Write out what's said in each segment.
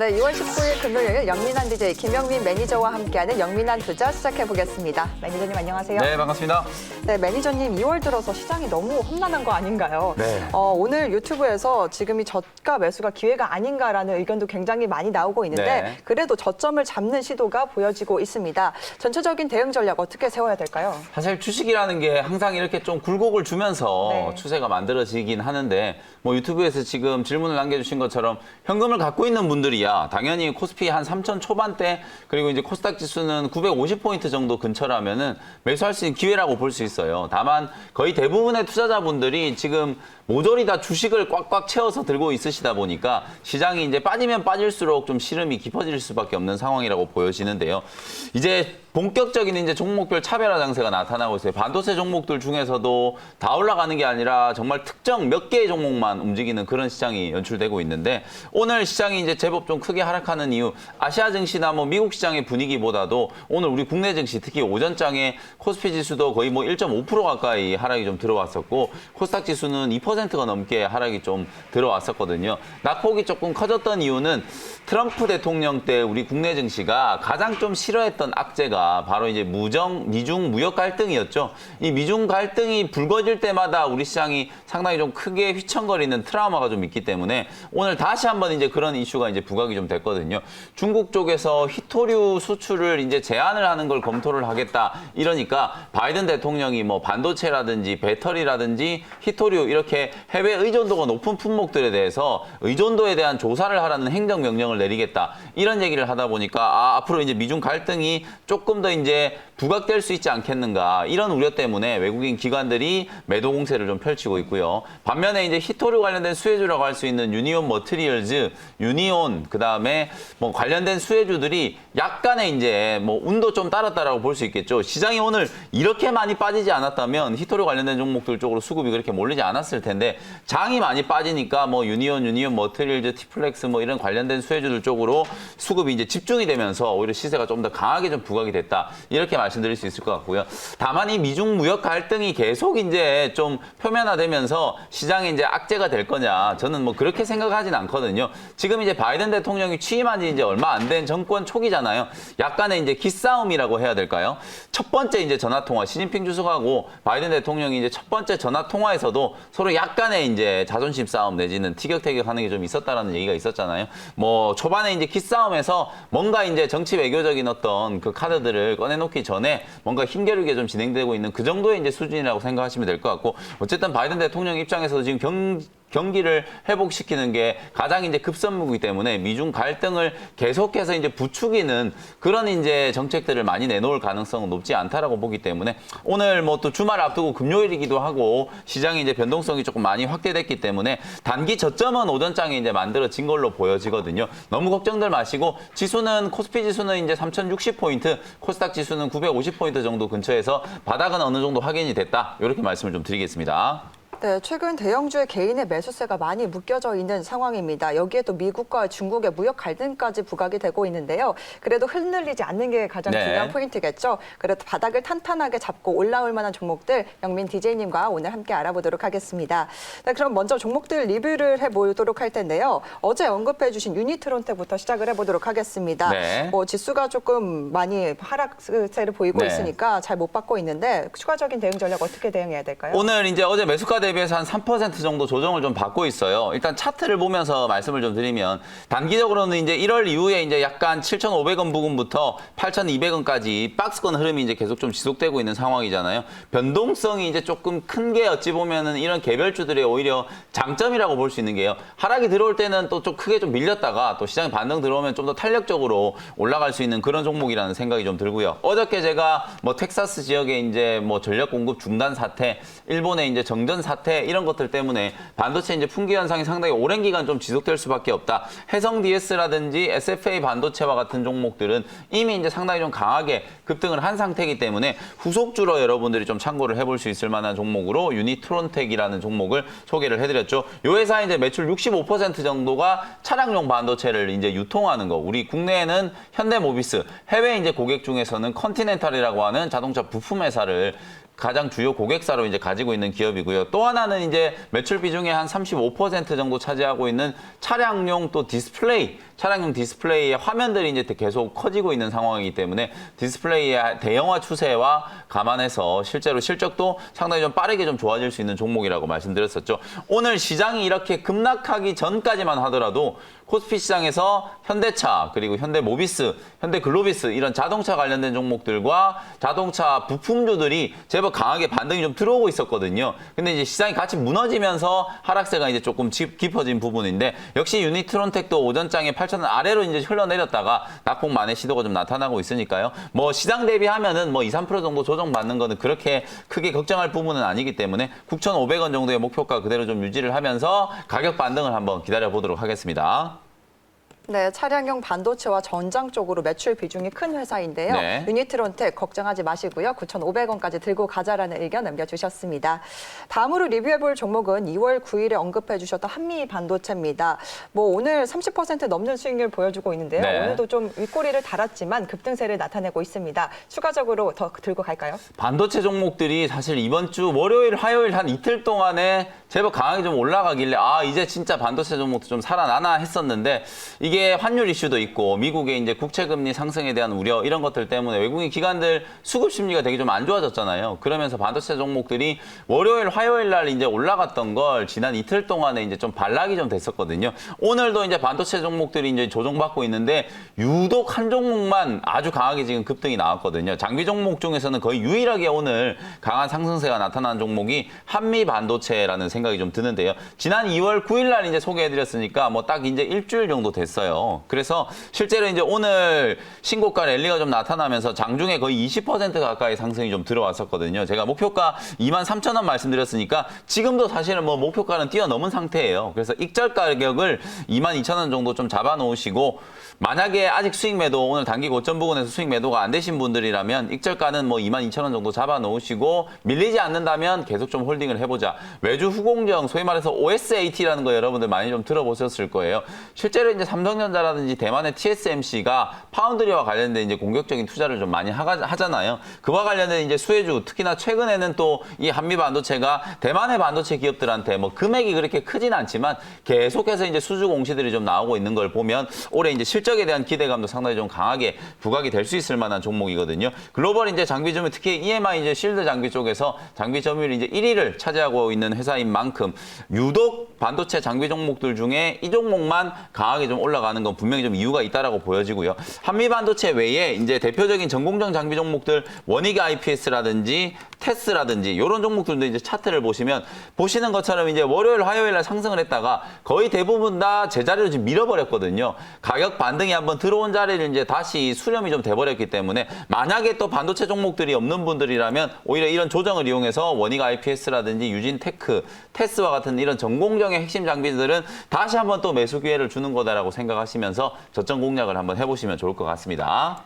네, 2월 19일 금요일 영민한 DJ 김영민 매니저와 함께하는 영민한 투자 시작해보겠습니다. 매니저님 안녕하세요. 네, 반갑습니다. 네, 매니저님 2월 들어서 시장이 너무 험난한 거 아닌가요? 네. 오늘 유튜브에서 지금이 저가 매수가 기회가 아닌가라는 의견도 굉장히 많이 나오고 있는데 네. 그래도 저점을 잡는 시도가 보여지고 있습니다. 전체적인 대응 전략 어떻게 세워야 될까요? 사실 주식이라는 게 항상 이렇게 좀 굴곡을 주면서 네. 추세가 만들어지긴 하는데 뭐 유튜브에서 지금 질문을 남겨주신 것처럼 현금을 갖고 있는 분들이야 당연히 코스피 한 3천 초반대 그리고 이제 코스닥 지수는 950포인트 정도 근처라면은 매수할 수 있는 기회라고 볼 수 있어요. 다만 거의 대부분의 투자자분들이 지금 모조리 다 주식을 꽉꽉 채워서 들고 있으시다 보니까 시장이 이제 빠지면 빠질수록 좀 시름이 깊어질 수밖에 없는 상황이라고 보여지는데요. 이제 본격적인 이제 종목별 차별화 장세가 나타나고 있어요. 반도체 종목들 중에서도 다 올라가는 게 아니라 정말 특정 몇 개의 종목만 움직이는 그런 시장이 연출되고 있는데 오늘 시장이 이제 제법 좀 크게 하락하는 이유 아시아 증시나 뭐 미국 시장의 분위기보다도 오늘 우리 국내 증시 특히 오전장에 코스피 지수도 거의 뭐 1.5% 가까이 하락이 좀 들어왔었고 코스닥 지수는 2%가 넘게 하락이 좀 들어왔었거든요. 낙폭이 조금 커졌던 이유는 트럼프 대통령 때 우리 국내 증시가 가장 좀 싫어했던 악재가 바로 이제 미중 무역 갈등이었죠. 이 미중 갈등이 불거질 때마다 우리 시장이 상당히 좀 크게 휘청거리는 트라우마가 좀 있기 때문에 오늘 다시 한번 이제 그런 이슈가 이제 부각이 좀 됐거든요. 중국 쪽에서 희토류 수출을 이제 제한을 하는 걸 검토를 하겠다 이러니까 바이든 대통령이 뭐 반도체라든지 배터리라든지 희토류 이렇게 해외 의존도가 높은 품목들에 대해서 의존도에 대한 조사를 하라는 행정명령을 내리겠다 이런 얘기를 하다 보니까 앞으로 이제 미중 갈등이 조금 더 이제 부각될 수 있지 않겠는가 이런 우려 때문에 외국인 기관들이 매도 공세를 좀 펼치고 있고요. 반면에 이제 희토류 관련된 수혜주라고 할 수 있는 유니온 머티리얼즈, 유니온 그다음에 뭐 관련된 수혜주들이 약간의 이제 뭐 운도 좀 따랐다라고 볼 수 있겠죠. 시장이 오늘 이렇게 많이 빠지지 않았다면 희토류 관련된 종목들 쪽으로 수급이 그렇게 몰리지 않았을 텐데 장이 많이 빠지니까 뭐 유니온 머티리얼즈, 티플렉스 뭐 이런 관련된 수혜주들 쪽으로 수급이 이제 집중이 되면서 오히려 시세가 좀 더 강하게 좀 부각이 됐다. 이렇게 말씀드릴 수 있을 것 같고요. 다만 이 미중 무역 갈등이 계속 이제 좀 표면화되면서 시장에 이제 악재가 될 거냐. 저는 뭐 그렇게 생각하진 않거든요. 지금 이제 바이든 대통령이 취임한 지 이제 얼마 안 된 정권 초기잖아요. 약간의 이제 기싸움이라고 해야 될까요? 첫 번째 이제 전화 통화, 시진핑 주석하고 바이든 대통령이 이제 첫 번째 전화 통화에서도 서로 약간의 이제 자존심 싸움 내지는 티격태격하는 게 좀 있었다라는 얘기가 있었잖아요. 뭐 초반에 이제 기싸움에서 뭔가 이제 정치 외교적인 어떤 그 카드들을 꺼내놓기 전에 뭔가 힘겨루게 좀 진행되고 있는 그 정도의 이제 수준이라고 생각하시면 될 것 같고 어쨌든 바이든 대통령 입장에서도 지금 경기를 회복시키는 게 가장 이제 급선무이기 때문에 미중 갈등을 계속해서 이제 부추기는 그런 이제 정책들을 많이 내놓을 가능성은 높지 않다라고 보기 때문에 오늘 뭐 또 주말 앞두고 금요일이기도 하고 시장이 이제 변동성이 조금 많이 확대됐기 때문에 단기 저점은 오전장에 이제 만들어진 걸로 보여지거든요. 너무 걱정들 마시고 지수는 코스피 지수는 이제 3,060포인트, 코스닥 지수는 950포인트 정도 근처에서 바닥은 어느 정도 확인이 됐다. 이렇게 말씀을 좀 드리겠습니다. 네, 최근 대형주의 개인의 매수세가 많이 묶여져 있는 상황입니다. 여기에 또 미국과 중국의 무역 갈등까지 부각이 되고 있는데요. 그래도 흔들리지 않는 게 가장 중요한 포인트겠죠. 그래도 바닥을 탄탄하게 잡고 올라올 만한 종목들 영민 DJ님과 오늘 함께 알아보도록 하겠습니다. 네, 그럼 먼저 종목들 리뷰를 해보도록 할 텐데요. 어제 언급해 주신 유니트론텍부터 시작을 해보도록 하겠습니다. 네. 뭐 지수가 조금 많이 하락세를 보이고 있으니까 잘 못 받고 있는데 추가적인 대응 전략 어떻게 대응해야 될까요? 오늘 이제 어제 매수가 대비해서 한 3% 정도 조정을 좀 받고 있어요. 일단 차트를 보면서 말씀을 좀 드리면 단기적으로는 이제 1월 이후에 이제 약간 7,500원 부근부터 8,200원까지 박스권 흐름이 이제 계속 좀 지속되고 있는 상황이잖아요. 변동성이 이제 조금 큰 게 어찌 보면은 이런 개별주들의 오히려 장점이라고 볼 수 있는 게요. 하락이 들어올 때는 또 좀 크게 좀 밀렸다가 또 시장에 반등 들어오면 좀 더 탄력적으로 올라갈 수 있는 그런 종목이라는 생각이 좀 들고요. 어저께 제가 뭐 텍사스 지역에 이제 뭐 전력 공급 중단 사태, 일본의 이제 정전 사태 이런 것들 때문에 반도체 이제 품귀 현상이 상당히 오랜 기간 좀 지속될 수밖에 없다. 해성 DS라든지 SFA 반도체와 같은 종목들은 이미 이제 상당히 좀 강하게 급등을 한 상태이기 때문에 후속주로 여러분들이 좀 참고를 해볼 수 있을 만한 종목으로 유니트론텍이라는 종목을 소개를 해드렸죠. 이 회사 이제 매출 65% 정도가 차량용 반도체를 이제 유통하는 거. 우리 국내에는 현대모비스, 해외 이제 고객 중에서는 컨티넨탈이라고 하는 자동차 부품 회사를 가장 주요 고객사로 이제 가지고 있는 기업이고요. 또 하나는 이제 매출 비중의 한 35% 정도 차지하고 있는 차량용 또 디스플레이 차량용 디스플레이의 화면들이 이제 계속 커지고 있는 상황이기 때문에 디스플레이의 대형화 추세와 감안해서 실제로 실적도 상당히 좀 빠르게 좀 좋아질 수 있는 종목이라고 말씀드렸었죠. 오늘 시장이 이렇게 급락하기 전까지만 하더라도 코스피 시장에서 현대차, 그리고 현대모비스, 현대글로비스 이런 자동차 관련된 종목들과 자동차 부품주들이 제법 강하게 반등이 좀 들어오고 있었거든요. 근데 이제 시장이 같이 무너지면서 하락세가 이제 조금 깊어진 부분인데 역시 유니트론텍도 오전장에 8,000원 아래로 이제 흘러내렸다가 낙폭 만회 시도가 좀 나타나고 있으니까요. 뭐 시장 대비하면은 뭐 2, 3% 정도 조정받는 거는 그렇게 크게 걱정할 부분은 아니기 때문에 9,500원 정도의 목표가 그대로 좀 유지를 하면서 가격 반등을 한번 기다려 보도록 하겠습니다. 네, 차량용 반도체와 전장 쪽으로 매출 비중이 큰 회사인데요. 네. 유니트론텍 걱정하지 마시고요. 9,500원까지 들고 가자라는 의견 남겨주셨습니다. 다음으로 리뷰해볼 종목은 2월 9일에 언급해 주셨던 한미반도체입니다. 뭐 오늘 30% 넘는 수익률 보여주고 있는데요. 네. 오늘도 좀 윗꼬리를 달았지만 급등세를 나타내고 있습니다. 추가적으로 더 들고 갈까요? 반도체 종목들이 사실 이번 주 월요일, 화요일 한 이틀 동안에 제법 강하게 좀 올라가길래 이제 진짜 반도체 종목도 좀 살아나나 했었는데 이게 환율 이슈도 있고 미국의 이제 국채금리 상승에 대한 우려 이런 것들 때문에 외국인 기관들 수급 심리가 되게 좀 안 좋아졌잖아요. 그러면서 반도체 종목들이 월요일, 화요일 날 이제 올라갔던 걸 지난 이틀 동안에 이제 좀 반락이 좀 됐었거든요. 오늘도 이제 반도체 종목들이 이제 조정받고 있는데 유독 한 종목만 아주 강하게 지금 급등이 나왔거든요. 장비 종목 중에서는 거의 유일하게 오늘 강한 상승세가 나타난 종목이 한미 반도체라는 생각이 좀 드는데요. 지난 2월 9일 날 이제 소개해드렸으니까 뭐 딱 이제 일주일 정도 됐어요. 그래서 실제로 이제 오늘 신고가 랠리가 좀 나타나면서 장중에 거의 20% 가까이 상승이 좀 들어왔었거든요. 제가 목표가 23,000원 말씀드렸으니까 지금도 사실은 뭐 목표가는 뛰어넘은 상태예요. 그래서 익절 가격을 22,000원 정도 좀 잡아놓으시고 만약에 아직 수익 매도 오늘 단기 고점 부근에서 수익 매도가 안 되신 분들이라면 익절가는 뭐 22,000원 정도 잡아놓으시고 밀리지 않는다면 계속 좀 홀딩을 해보자. 외주 후공정 소위 말해서 OSAT라는 거 여러분들 많이 좀 들어보셨을 거예요. 실제로 이제 삼성전자라든지 대만의 TSMC가 파운드리와 관련된 이제 공격적인 투자를 좀 많이 하잖아요. 그와 관련된 이제 수혜주 특히나 최근에는 또 이 한미 반도체가 대만의 반도체 기업들한테 뭐 금액이 그렇게 크진 않지만 계속해서 이제 수주 공시들이 좀 나오고 있는 걸 보면 올해 이제 실적에 대한 기대감도 상당히 좀 강하게 부각이 될 수 있을 만한 종목이거든요. 글로벌 이제 장비 점유 특히 EMI 이제 실드 장비 쪽에서 장비 점유율 이제 1위를 차지하고 있는 회사인 만큼 유독 반도체 장비 종목들 중에 이 종목만 강하게 좀 올라가는 건 분명히 좀 이유가 있다라고 보여지고요. 한미 반도체 외에 이제 대표적인 전공정 장비 종목들 원익 IPS라든지 테스라든지 이런 종목들도 이제 차트를 보시면 보시는 것처럼 이제 월요일, 화요일 날 상승을 했다가 거의 대부분 다 제자리로 지금 밀어버렸거든요. 가격 반등이 한번 들어온 자리를 이제 다시 수렴이 좀 돼버렸기 때문에 만약에 또 반도체 종목들이 없는 분들이라면 오히려 이런 조정을 이용해서 원익 IPS라든지 유진테크, 테스와 같은 이런 전공정의 핵심 장비들은 다시 한번 또 매수 기회를 주는 거다라고 생각하시면서 저점 공략을 한번 해보시면 좋을 것 같습니다.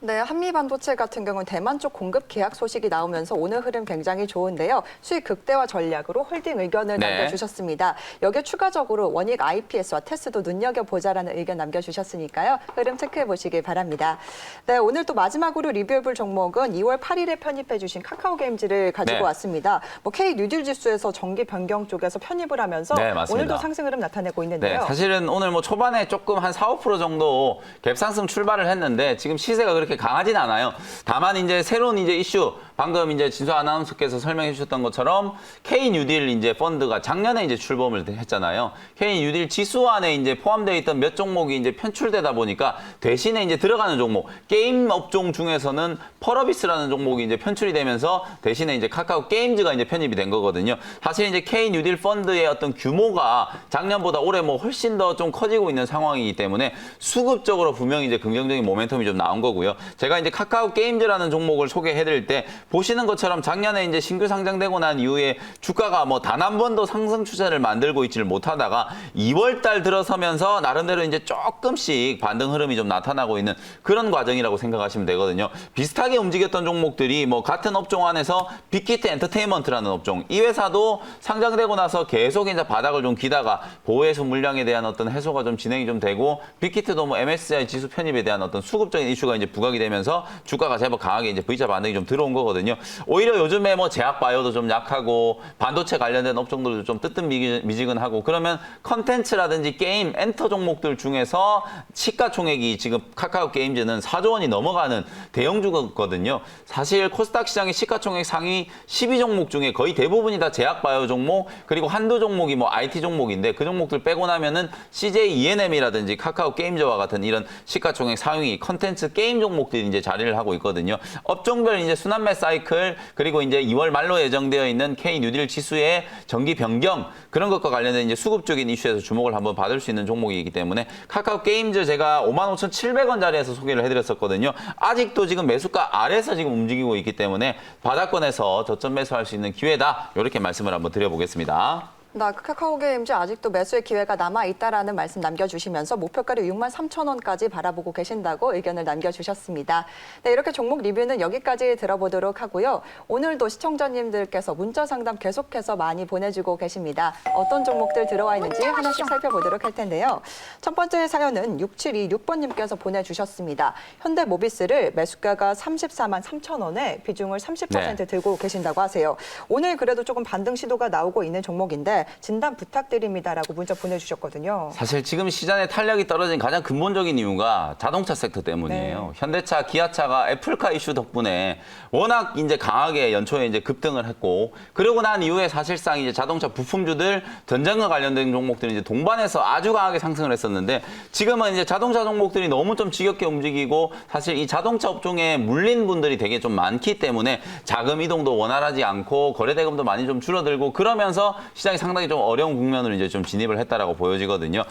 네, 한미반도체 같은 경우는 대만 쪽 공급 계약 소식이 나오면서 오늘 흐름 굉장히 좋은데요. 수익 극대화 전략으로 홀딩 의견을 네. 남겨주셨습니다. 여기에 추가적으로 원익 IPS와 테스도 눈여겨보자라는 의견 남겨주셨으니까요. 흐름 체크해 보시길 바랍니다. 네, 오늘 또 마지막으로 리뷰해볼 종목은 2월 8일에 편입해 주신 카카오게임즈를 가지고 네. 왔습니다. 뭐 K 뉴딜 지수에서 정기 변경 쪽에서 편입을 하면서 네, 맞습니다. 오늘도 상승 흐름 나타내고 있는데요. 네, 사실은 오늘 뭐 초반에 조금 한 4, 5% 정도 갭상승 출발을 했는데 지금 시세가 그렇게 강하진 않아요. 다만 이제 새로운 이제 이슈 방금 이제 진수 아나운서께서 설명해 주셨던 것처럼 K 뉴딜 이제 펀드가 작년에 이제 출범을 했잖아요. K 뉴딜 지수 안에 이제 포함되어 있던 몇 종목이 이제 편출되다 보니까 대신에 이제 들어가는 종목 게임 업종 중에서는 펄어비스라는 종목이 이제 편출이 되면서 대신에 이제 카카오 게임즈가 이제 편입이 된 거거든요. 사실 이제 K 뉴딜 펀드의 어떤 규모가 작년보다 올해 뭐 훨씬 더 좀 커지고 있는 상황이기 때문에 수급적으로 분명히 이제 긍정적인 모멘텀이 좀 나온 거고요. 제가 이제 카카오 게임즈라는 종목을 소개해드릴 때 보시는 것처럼 작년에 이제 신규 상장되고 난 이후에 주가가 뭐 단 한 번도 상승 추세를 만들고 있지를 못하다가 2월 달 들어서면서 나름대로 이제 조금씩 반등 흐름이 좀 나타나고 있는 그런 과정이라고 생각하시면 되거든요. 비슷하게 움직였던 종목들이 뭐 같은 업종 안에서 빅히트 엔터테인먼트라는 업종 이 회사도 상장되고 나서 계속 이제 바닥을 좀 기다가 보호해수 물량에 대한 어떤 해소가 좀 진행이 좀 되고 빅히트도 뭐 MSCI 지수 편입에 대한 어떤 수급적인 이슈가 이제 부각이 되면서 주가가 제법 강하게 이제 V자 반등이 좀 들어온 거거든요. 있거든요. 오히려 요즘에 뭐 제약 바이오도 좀 약하고 반도체 관련된 업종들도 좀 뜨뜻미지근하고 그러면 컨텐츠라든지 게임, 엔터 종목들 중에서 시가총액이 지금 카카오 게임즈는 4조 원이 넘어가는 대형주거든요. 사실 코스닥 시장의 시가총액 상위 12종목 중에 거의 대부분이 다 제약 바이오 종목 그리고 한두 종목이 뭐 IT 종목인데 그 종목들 빼고 나면은 CJ ENM이라든지 카카오 게임즈와 같은 이런 시가총액 상위 컨텐츠 게임 종목들이 이제 자리를 하고 있거든요. 업종별 이제 순환매 사이클 그리고 이제 2월 말로 예정되어 있는 K 뉴딜 지수의 정기 변경 그런 것과 관련된 이제 수급적인 이슈에서 주목을 한번 받을 수 있는 종목이기 때문에 카카오 게임즈 제가 55,700원 자리에서 소개를 해드렸었거든요. 아직도 지금 매수가 아래에서 지금 움직이고 있기 때문에 바닥권에서 저점 매수할 수 있는 기회다. 이렇게 말씀을 한번 드려보겠습니다. 카카오 게임즈 아직도 매수의 기회가 남아있다라는 말씀 남겨주시면서 목표가를 63,000원까지 바라보고 계신다고 의견을 남겨주셨습니다. 네, 이렇게 종목 리뷰는 여기까지 들어보도록 하고요. 오늘도 시청자님들께서 문자 상담 계속해서 많이 보내주고 계십니다. 어떤 종목들 들어와 있는지 하나씩 살펴보도록 할 텐데요. 첫 번째 사연은 6726번님께서 보내주셨습니다. 현대모비스를 매수가가 34만 3,000원에 비중을 30% 들고 계신다고 하세요. 오늘 그래도 조금 반등 시도가 나오고 있는 종목인데 진단 부탁드립니다라고 문자 보내주셨거든요. 사실 지금 시장의 탄력이 떨어진 가장 근본적인 이유가 자동차 섹터 때문이에요. 네. 현대차, 기아차가 애플카 이슈 덕분에 워낙 이제 강하게 연초에 이제 급등을 했고, 그러고 난 이후에 사실상 이제 자동차 부품주들 전장과 관련된 종목들이 이제 동반해서 아주 강하게 상승을 했었는데, 지금은 이제 자동차 종목들이 너무 좀 지겹게 움직이고, 사실 이 자동차 업종에 물린 분들이 되게 좀 많기 때문에 자금 이동도 원활하지 않고 거래대금도 많이 좀 줄어들고 그러면서 시장이 상당히 좀 어려운 국면으로 이제 좀 진입을 했다라고 보여지거든요.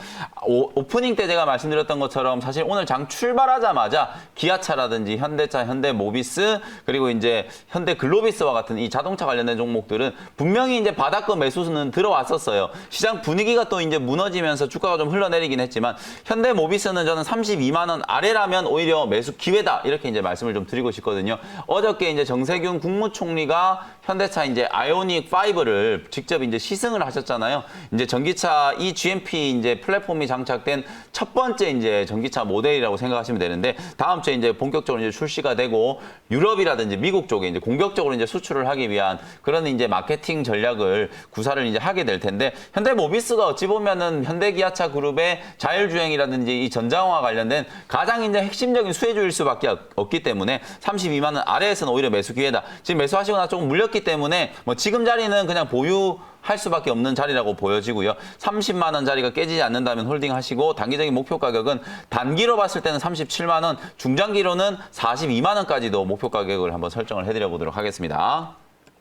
오프닝 때 제가 말씀드렸던 것처럼 사실 오늘 장 출발하자마자 기아차라든지 현대차, 현대모비스 그리고 이제 현대글로비스와 같은 이 자동차 관련된 종목들은 분명히 이제 바닥권 매수는 들어왔었어요. 시장 분위기가 또 이제 무너지면서 주가가 좀 흘러내리긴 했지만 현대모비스는 저는 32만 원 아래라면 오히려 매수 기회다 이렇게 이제 말씀을 좀 드리고 싶거든요. 어저께 이제 정세균 국무총리가 현대차 이제 아이오닉 5를 직접 이제 시승을 하셨잖아요. 이제 전기차 이 GMP 이제 플랫폼이 장착된 첫 번째 이제 전기차 모델이라고 생각하시면 되는데 다음 주에 이제 본격적으로 이제 출시가 되고 유럽이라든지 미국 쪽에 이제 공격적으로 이제 수출을 하기 위한 그런 이제 마케팅 전략을 구사를 이제 하게 될 텐데 현대모비스가 어찌 보면은 현대기아차 그룹의 자율주행이라든지 이 전장화 관련된 가장 이제 핵심적인 수혜주일 수밖에 없기 때문에 32만 원 아래에서는 오히려 매수 기회다. 지금 매수하시거나 조금 물렸기 때문에 뭐 지금 자리는 그냥 보유할 수밖에 없는 자리라고 보여지고요. 30만 원 자리가 깨지지 않는다면 홀딩하시고 단기적인 목표 가격은 단기로 봤을 때는 37만 원, 중장기로는 42만 원까지도 목표 가격을 한번 설정을 해드려 보도록 하겠습니다.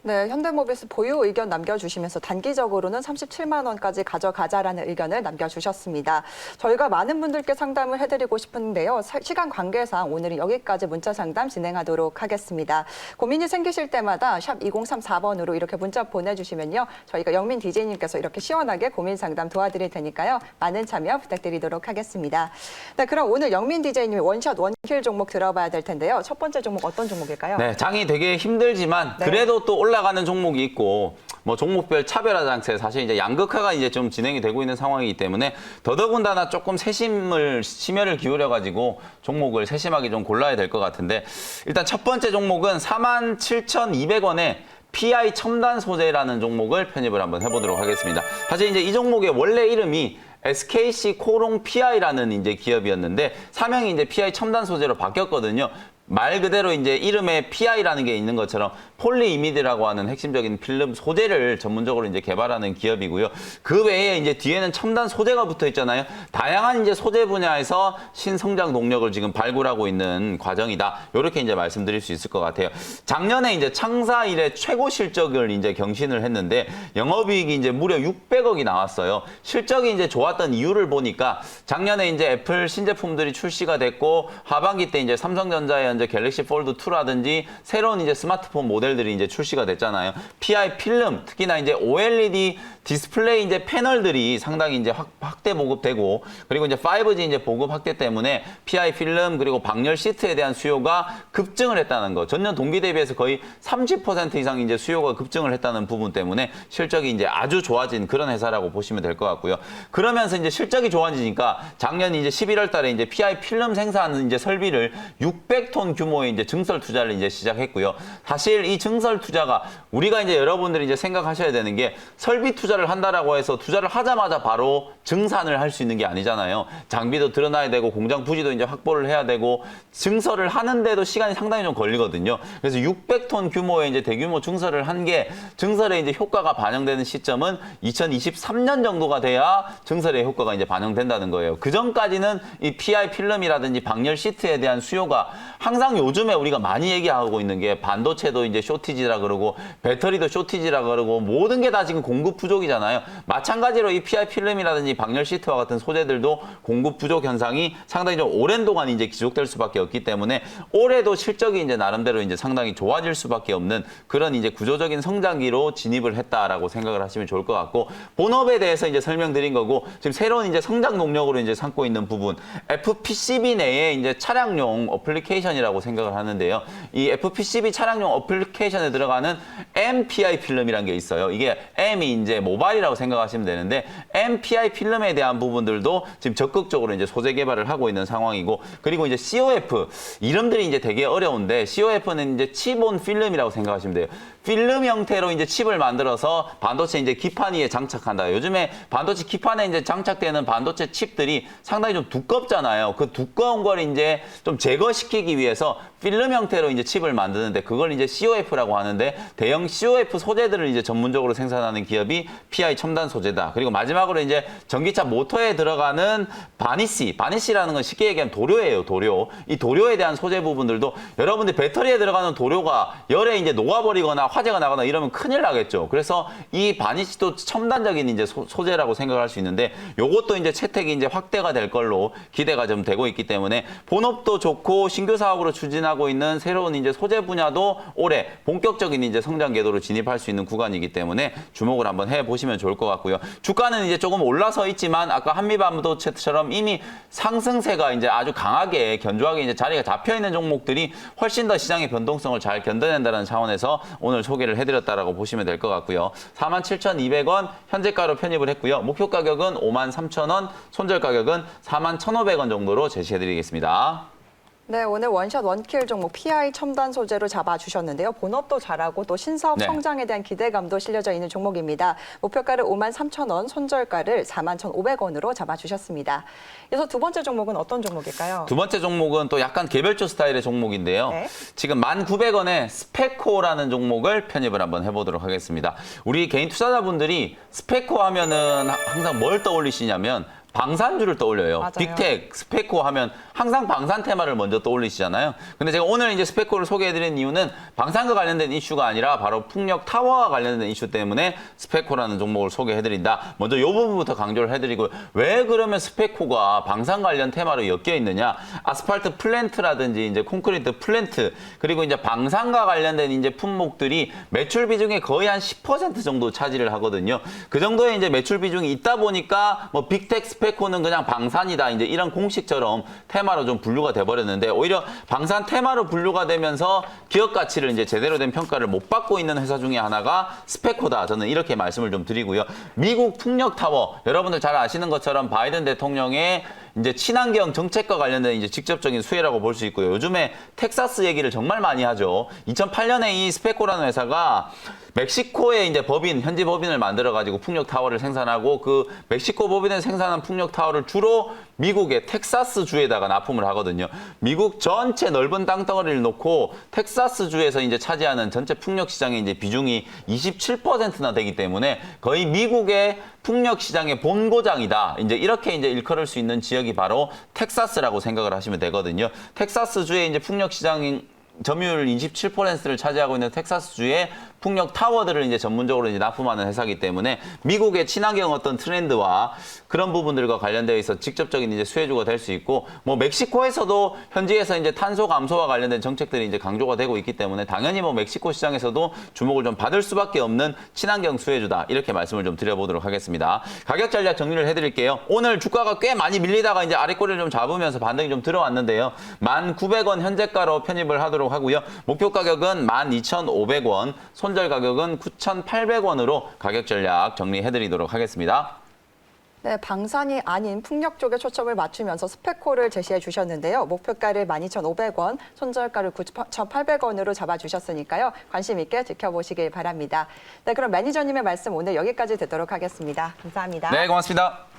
네, 현대모비스 보유 의견 남겨주시면서 단기적으로는 37만 원까지 가져가자라는 의견을 남겨주셨습니다. 저희가 많은 분들께 상담을 해드리고 싶은데요. 시간 관계상 오늘은 여기까지 문자 상담 진행하도록 하겠습니다. 고민이 생기실 때마다 샵 2034번으로 이렇게 문자 보내주시면요. 저희가 영민 DJ님께서 이렇게 시원하게 고민 상담 도와드릴 테니까요. 많은 참여 부탁드리도록 하겠습니다. 네, 그럼 오늘 영민 DJ님이 원샷 원킬 종목 들어봐야 될 텐데요. 첫 번째 종목 어떤 종목일까요? 네, 장이 되게 힘들지만 그래도 또 올라가는 종목이 있고 뭐 종목별 차별화 장세 사실 이제 양극화가 이제 좀 진행이 되고 있는 상황이기 때문에 더더군다나 조금 심혈을 기울여 가지고 종목을 세심하게 좀 골라야 될 것 같은데 일단 첫 번째 종목은 47,200원에 PI 첨단 소재라는 종목을 편입을 한번 해보도록 하겠습니다. 사실 이제 이 종목의 원래 이름이 SKC 코롱 PI라는 이제 기업이었는데 사명이 이제 PI 첨단 소재로 바뀌었거든요. 말 그대로 이제 이름에 PI라는 게 있는 것처럼 폴리이미드라고 하는 핵심적인 필름 소재를 전문적으로 이제 개발하는 기업이고요. 그 외에 이제 뒤에는 첨단 소재가 붙어 있잖아요. 다양한 이제 소재 분야에서 신성장 동력을 지금 발굴하고 있는 과정이다. 이렇게 이제 말씀드릴 수 있을 것 같아요. 작년에 이제 창사 이래 최고 실적을 이제 경신을 했는데 영업이익이 이제 무려 600억이 나왔어요. 실적이 이제 좋았던 이유를 보니까 작년에 이제 애플 신제품들이 출시가 됐고 하반기 때 이제 삼성전자의 이제 갤럭시 폴드 2라든지 새로운 이제 스마트폰 모델들이 이제 출시가 됐잖아요. PI 필름, 특히나 이제 OLED 디스플레이 이제 패널들이 상당히 이제 확대 보급되고 그리고 이제 5G 이제 보급 확대 때문에 PI 필름 그리고 방열 시트에 대한 수요가 급증을 했다는 거. 전년 동기 대비해서 거의 30% 이상 이제 수요가 급증을 했다는 부분 때문에 실적이 이제 아주 좋아진 그런 회사라고 보시면 될 것 같고요. 그러면서 이제 실적이 좋아지니까 작년 이제 11월 달에 이제 PI 필름 생산 이제 설비를 600톤 600톤 규모의 이제 증설 투자를 이제 시작했고요. 사실 이 증설 투자가 우리가 이제 여러분들이 이제 생각하셔야 되는 게 설비 투자를 한다라고 해서 투자를 하자마자 바로 증산을 할 수 있는 게 아니잖아요. 장비도 드러나야 되고 공장 부지도 이제 확보를 해야 되고 증설을 하는데도 시간이 상당히 좀 걸리거든요. 그래서 600톤 규모의 이제 대규모 증설을 한 게 증설에 이제 효과가 반영되는 시점은 2023년 정도가 돼야 증설의 효과가 이제 반영된다는 거예요. 그 전까지는 이 PI 필름이라든지 방열 시트에 대한 수요가 항상 요즘에 우리가 많이 얘기하고 있는 게 반도체도 이제 쇼티지라 그러고 배터리도 쇼티지라 그러고 모든 게 다 지금 공급 부족이잖아요. 마찬가지로 이 PI 필름이라든지 방열 시트와 같은 소재들도 공급 부족 현상이 상당히 좀 오랜 동안 이제 지속될 수밖에 없기 때문에 올해도 실적이 이제 나름대로 이제 상당히 좋아질 수밖에 없는 그런 이제 구조적인 성장기로 진입을 했다라고 생각을 하시면 좋을 것 같고, 본업에 대해서 이제 설명드린 거고, 지금 새로운 이제 성장 동력으로 이제 삼고 있는 부분, FPCB 내에 이제 차량용 어플리케이션이라고 생각을 하는데요. 이 FPCB 차량용 어플리케이션에 들어가는 MPI 필름이라는 게 있어요. 이게 M이 이제 모바일이라고 생각하시면 되는데, MPI 필름에 대한 부분들도 지금 적극적으로 이제 소재 개발을 하고 있는 상황이고, 그리고 이제 COF 이름들이 이제 되게 어려운데, COF는 이제 칩온 필름이라고 생각하시면 돼요. 필름 형태로 이제 칩을 만들어서 반도체 이제 기판 위에 장착한다. 요즘에 반도체 기판에 이제 장착되는 반도체 칩들이 상당히 좀 두껍잖아요. 그 두꺼운 걸 이제 좀 제거시키기 위해서 필름 형태로 이제 칩을 만드는데, 그걸 이제 COF라고 하는데, 대형 COF 소재들을 이제 전문적으로 생산하는 기업이 PI 첨단 소재다. 그리고 마지막으로 이제 전기차 모터에 들어가는 바니시라는 건 쉽게 얘기하면 도료예요, 도료. 이 도료에 대한 소재 부분들도 여러분들 배터리에 들어가는 도료가 열에 이제 녹아버리거나 화재가 나거나 이러면 큰일 나겠죠. 그래서 이 바니시도 첨단적인 이제 소재라고 생각할 수 있는데, 요것도 이제 채택이 이제 확대가 될 걸로 기대가 좀 되고 있기 때문에 본업도 좋고 신규 사업으로 추진하고 있는 새로운 이제 소재 분야도 올해 본격적인 이제 성장 궤도로 진입할 수 있는 구간이기 때문에 주목을 한번 해 보시면 좋을 것 같고요. 주가는 이제 조금 올라서 있지만 아까 한미반도체처럼 이미 상승세가 이제 아주 강하게 견조하게 이제 자리가 잡혀 있는 종목들이 훨씬 더 시장의 변동성을 잘 견뎌낸다는 차원에서 오늘 소개를 해드렸다라고 보시면 될 것 같고요. 47,200원 현재가로 편입을 했고요. 목표 가격은 53,000원, 손절 가격은 41,500원 정도로 제시해드리겠습니다. 네, 오늘 원샷 원킬 종목 PI 첨단 소재로 잡아주셨는데요. 본업도 잘하고 또 신사업 네. 성장에 대한 기대감도 실려져 있는 종목입니다. 목표가를 53,000원, 손절가를 41,500원으로 잡아주셨습니다. 이어서 두 번째 종목은 어떤 종목일까요? 두 번째 종목은 또 약간 개별주 스타일의 종목인데요. 네. 지금 1,900원에 스페코라는 종목을 편입을 한번 해보도록 하겠습니다. 우리 개인 투자자분들이 스페코 하면은 항상 뭘 떠올리시냐면 방산주를 떠올려요. 맞아요. 빅텍, 스페코 하면 항상 방산 테마를 먼저 떠올리시잖아요. 근데 제가 오늘 이제 스페코를 소개해드린 이유는 방산과 관련된 이슈가 아니라 바로 풍력 타워와 관련된 이슈 때문에 스페코라는 종목을 소개해드린다. 먼저 이 부분부터 강조를 해드리고, 왜 그러면 스페코가 방산 관련 테마로 엮여 있느냐? 아스팔트 플랜트라든지 이제 콘크리트 플랜트, 그리고 이제 방산과 관련된 이제 품목들이 매출 비중의 거의 한 10% 정도 차지를 하거든요. 그 정도의 이제 매출 비중이 있다 보니까 뭐 빅텍, 스페코는 그냥 방산이다, 이제 이런 공식처럼 테마로 좀 분류가 돼버렸는데, 오히려 방산 테마로 분류가 되면서 기업 가치를 이제 제대로 된 평가를 못 받고 있는 회사 중에 하나가 스페코다. 저는 이렇게 말씀을 좀 드리고요. 미국 풍력 타워, 여러분들 잘 아시는 것처럼 바이든 대통령의 이제 친환경 정책과 관련된 이제 직접적인 수혜라고 볼 수 있고요. 요즘에 텍사스 얘기를 정말 많이 하죠. 2008년에 이 스페코라는 회사가 멕시코에 이제 현지 법인을 만들어가지고 풍력 타워를 생산하고, 그 멕시코 법인에 생산한 풍력 타워를 주로 미국의 텍사스 주에다가 납품을 하거든요. 미국 전체 넓은 땅덩어리를 놓고 텍사스 주에서 이제 차지하는 전체 풍력 시장의 이제 비중이 27%나 되기 때문에 거의 미국의 풍력 시장의 본고장이다. 이제 이렇게 이제 일컬을 수 있는 지역이 바로 텍사스라고 생각을 하시면 되거든요. 텍사스 주의 이제 풍력 시장 점유율 27%를 차지하고 있는 텍사스주의 풍력 타워들을 이제 전문적으로 이제 납품하는 회사이기 때문에 미국의 친환경 어떤 트렌드와 그런 부분들과 관련되어 있어 직접적인 이제 수혜주가 될 수 있고, 뭐 멕시코에서도 현지에서 이제 탄소 감소와 관련된 정책들이 이제 강조가 되고 있기 때문에 당연히 뭐 멕시코 시장에서도 주목을 좀 받을 수밖에 없는 친환경 수혜주다. 이렇게 말씀을 좀 드려보도록 하겠습니다. 가격 전략 정리를 해드릴게요. 오늘 주가가 꽤 많이 밀리다가 이제 아래꼬리를 좀 잡으면서 반등이 좀 들어왔는데요. 1,900원 현재가로 편입을 하도록 하고요. 목표 가격은 12,500원, 손절 가격은 9,800원으로 가격 전략 정리해드리도록 하겠습니다. 네, 방산이 아닌 풍력 쪽에 초점을 맞추면서 스펙코를 제시해 주셨는데요. 목표가를 12,500원, 손절가를 9,800원으로 잡아주셨으니까요. 관심 있게 지켜보시길 바랍니다. 네, 그럼 매니저님의 말씀 오늘 여기까지 듣도록 하겠습니다. 감사합니다. 네, 고맙습니다.